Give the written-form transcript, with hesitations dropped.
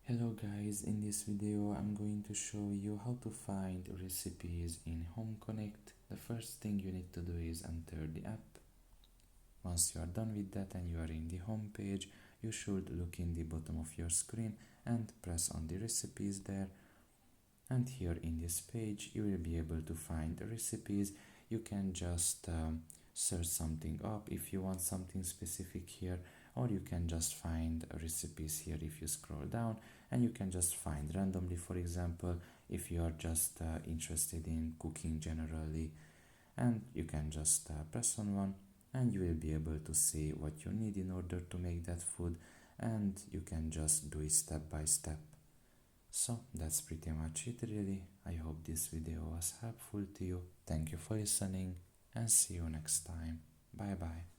Hello guys, in this video I'm going to show you how to find recipes in Home Connect. The first thing you need to do is enter the app. Once you are done with that and you are in the home page, you should look in the bottom of your screen and press on the recipes there. And here in this page you will be able to find the recipes. You can just search something up if you want something specific here, or you can just find recipes here if you scroll down, and you can just find randomly, for example, if you are just interested in cooking generally, and you can just press on one and you will be able to see what you need in order to make that food, and you can just do it step by step. So that's pretty much it really. I hope this video was helpful to you. Thank you for listening and see you next time. Bye bye.